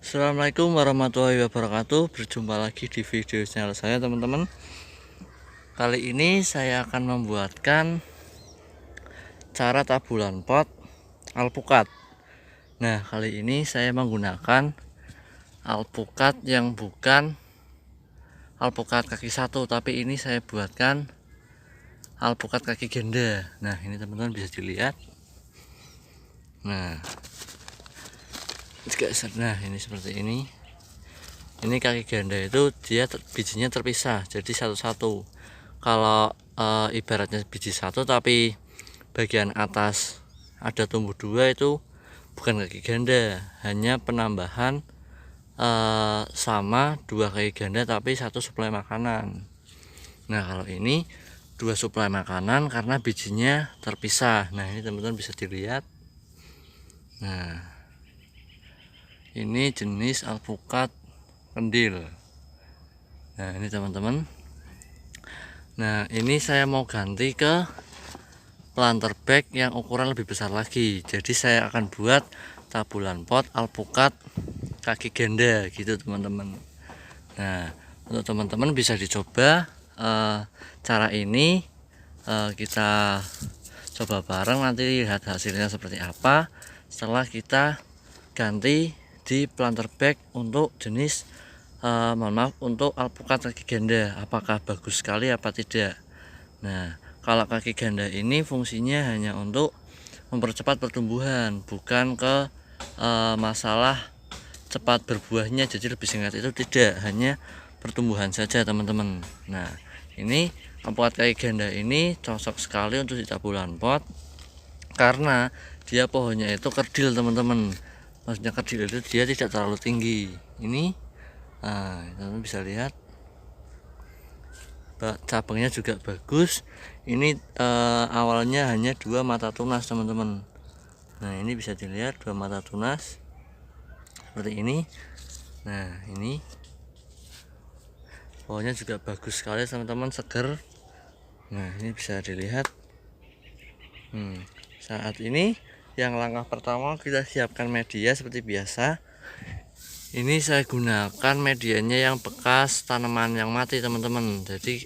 Assalamualaikum warahmatullahi wabarakatuh. Berjumpa lagi di video channel saya, teman-teman. Kali ini saya akan membuatkan cara tabulan pot alpukat. Nah, kali ini saya menggunakan alpukat yang bukan alpukat kaki satu, tapi ini saya buatkan alpukat kaki ganda. Nah, ini teman-teman bisa dilihat. Nah, ini seperti ini. Ini kaki ganda itu dia bijinya terpisah, jadi satu-satu. Kalau ibaratnya biji satu tapi bagian atas ada tumbuh dua, itu bukan kaki ganda, hanya penambahan sama dua kaki ganda tapi satu suplai makanan. Nah, kalau ini dua suplai makanan karena bijinya terpisah. Nah, ini teman-teman bisa dilihat. Nah, ini jenis alpukat kendil. Nah, ini teman-teman. Nah, ini saya mau ganti ke planter bag yang ukuran lebih besar lagi. Jadi saya akan buat tabulan pot alpukat kaki ganda gitu, teman-teman. Nah, untuk teman-teman bisa dicoba cara ini. Kita coba bareng, nanti lihat hasilnya seperti apa setelah kita ganti di planter bag untuk jenis untuk alpukat kaki ganda, apakah bagus sekali apa tidak. Nah, kalau kaki ganda ini fungsinya hanya untuk mempercepat pertumbuhan, bukan ke masalah cepat berbuahnya jadi lebih singkat, itu tidak, hanya pertumbuhan saja, teman-teman. Nah, ini alpukat kaki ganda ini cocok sekali untuk di tabulan pot karena dia pohonnya itu kerdil, teman-teman. Maksudnya kerdil itu dia tidak terlalu tinggi. Ini teman-teman bisa lihat cabangnya juga bagus. Ini awalnya hanya dua mata tunas, teman-teman. Nah, ini bisa dilihat dua mata tunas seperti ini. Nah, ini pohonnya juga bagus sekali, teman-teman, seger. Nah, ini bisa dilihat. Saat ini yang langkah pertama kita siapkan media seperti biasa. Ini saya gunakan medianya yang bekas tanaman yang mati, teman-teman. Jadi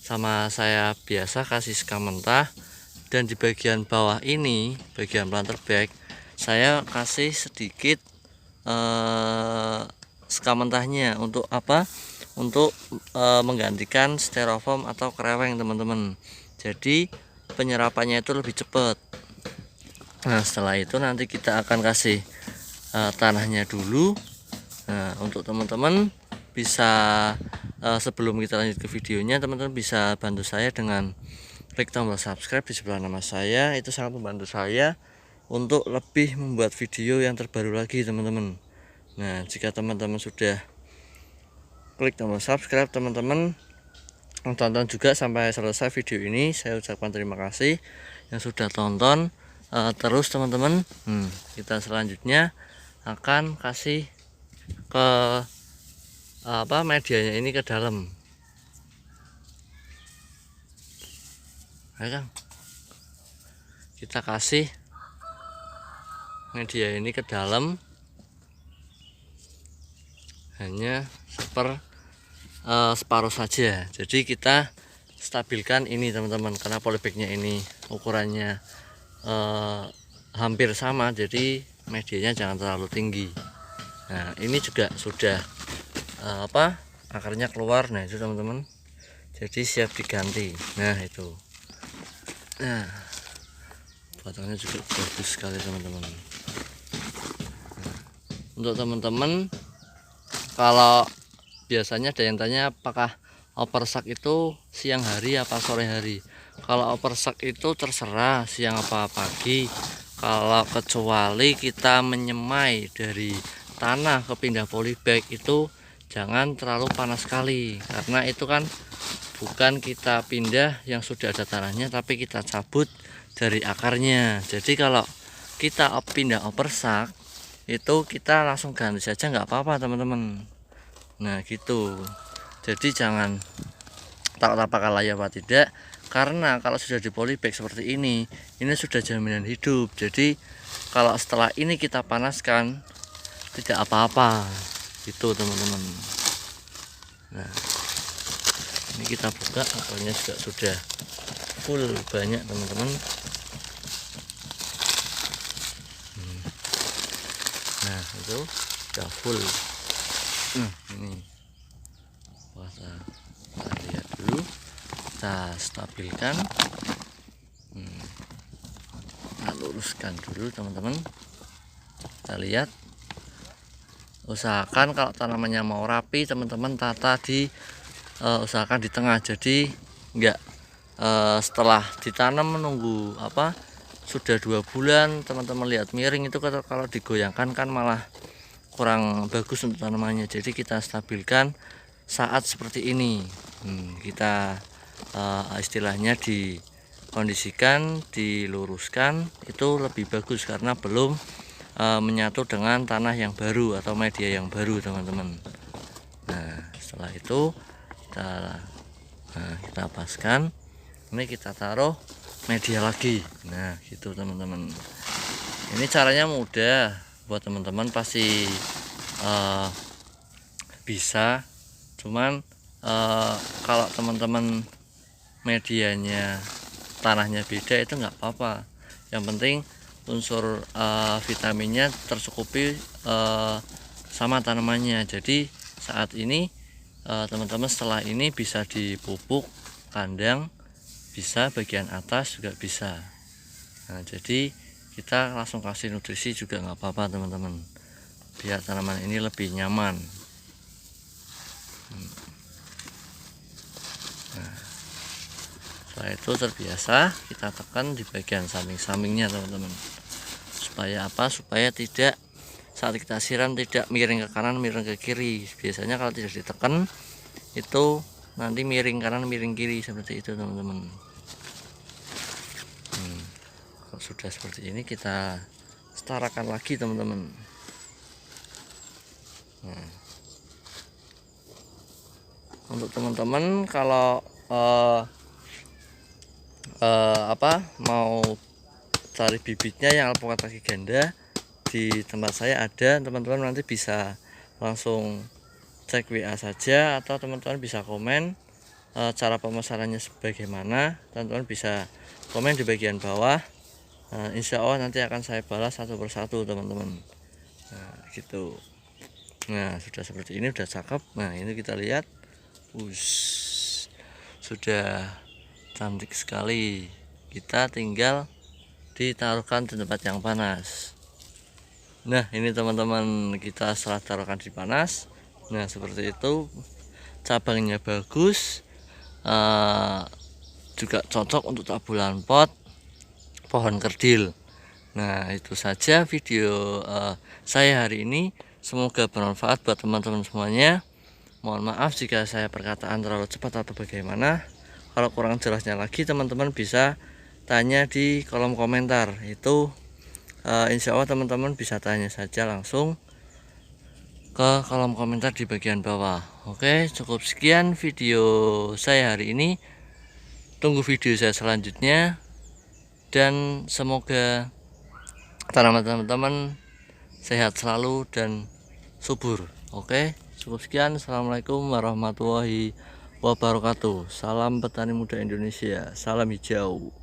sama saya biasa kasih sekam mentah, dan di bagian bawah ini, bagian planter bag, saya kasih sedikit sekam mentahnya. Untuk apa? Untuk menggantikan styrofoam atau kereweng, teman-teman. Jadi penyerapannya itu lebih cepat. Nah, setelah itu nanti kita akan kasih tanahnya dulu. Nah, untuk teman-teman bisa sebelum kita lanjut ke videonya, teman-teman bisa bantu saya dengan klik tombol subscribe di sebelah nama saya. Itu sangat membantu saya untuk lebih membuat video yang terbaru lagi, teman-teman. Nah, jika teman-teman sudah klik tombol subscribe, teman-teman tonton juga sampai selesai video ini. Saya ucapkan terima kasih yang sudah tonton. Terus teman-teman, kita selanjutnya akan kasih ke medianya ini ke dalam. Ayo, Kang. Kita kasih media ini ke dalam hanya separuh saja. Jadi kita stabilkan ini, teman-teman, karena polybagnya ini ukurannya hampir sama, jadi medianya jangan terlalu tinggi. Nah, ini juga sudah akarnya keluar. Nah, itu, teman-teman, jadi siap diganti. Nah, itu. Nah, batangnya juga bagus sekali, teman-teman. Nah, untuk teman-teman, kalau biasanya ada yang tanya apakah opersak itu siang hari apa sore hari. Kalau opersak itu terserah siang apa pagi. Kalau kecuali kita menyemai dari tanah ke pindah polybag, itu jangan terlalu panas sekali, karena itu kan bukan kita pindah yang sudah ada tanahnya, tapi kita cabut dari akarnya. Jadi kalau kita pindah opersak itu kita langsung ganti saja, nggak apa-apa, teman-teman. Nah, gitu. Jadi jangan takut apakah layak apa tidak, karena kalau sudah di polybag seperti ini sudah jaminan hidup. Jadi kalau setelah ini kita panaskan, tidak apa-apa gitu teman-teman. Nah ini kita buka, apelnya juga sudah full banyak teman-teman. Nah itu sudah full. Ini kita lihat dulu, kita stabilkan, kita luruskan dulu teman-teman. Kita lihat, usahakan kalau tanamannya mau rapi teman-teman tata di usahakan di tengah, jadi enggak setelah ditanam menunggu sudah 2 bulan teman-teman lihat miring, itu kalau digoyangkan kan malah kurang bagus untuk tanamannya. Jadi kita stabilkan saat seperti ini, kita istilahnya dikondisikan, diluruskan, itu lebih bagus karena belum menyatu dengan tanah yang baru atau media yang baru teman-teman. Nah setelah itu kita paskan, ini kita taruh media lagi. Nah gitu teman-teman, ini caranya mudah, buat teman-teman pasti bisa. Cuman kalau teman-teman medianya tanahnya beda itu nggak apa-apa, yang penting unsur vitaminnya tercukupi sama tanamannya. Jadi saat ini teman-teman setelah ini bisa dipupuk kandang, bisa bagian atas juga bisa. Nah jadi kita langsung kasih nutrisi juga nggak apa-apa teman-teman, biar tanaman ini lebih nyaman. Nah, setelah itu terbiasa kita tekan di bagian samping-sampingnya teman-teman, supaya supaya tidak saat kita siram tidak miring ke kanan miring ke kiri. Biasanya kalau tidak ditekan itu nanti miring kanan miring kiri seperti itu teman-teman. Kalau sudah seperti ini kita setarakan lagi teman-teman. Nah, untuk teman-teman kalau mau cari bibitnya yang alpukat kaki ganda, di tempat saya ada, teman-teman nanti bisa langsung cek WA saja, atau teman-teman bisa komen cara pemesanannya bagaimana. Teman-teman bisa komen di bagian bawah, insya Allah nanti akan saya balas satu persatu teman-teman. Nah gitu. Nah sudah seperti ini, udah cakep. Nah ini kita lihat, sudah cantik sekali. Kita tinggal ditaruhkan di tempat yang panas. Nah ini teman-teman, kita setelah taruhkan di panas, nah seperti itu, cabangnya bagus, juga cocok untuk tabulan pot pohon kerdil. Nah itu saja video saya hari ini, semoga bermanfaat buat teman-teman semuanya. Mohon maaf jika saya perkataan terlalu cepat atau bagaimana. Kalau kurang jelasnya lagi teman-teman bisa tanya di kolom komentar. Itu insya Allah teman-teman bisa tanya saja langsung ke kolom komentar di bagian bawah. Oke, cukup sekian video saya hari ini. Tunggu video saya selanjutnya, dan semoga tanaman teman-teman sehat selalu dan subur. Oke, cukup sekian. Assalamualaikum warahmatullahi wabarakatuh. Salam petani muda Indonesia, salam hijau.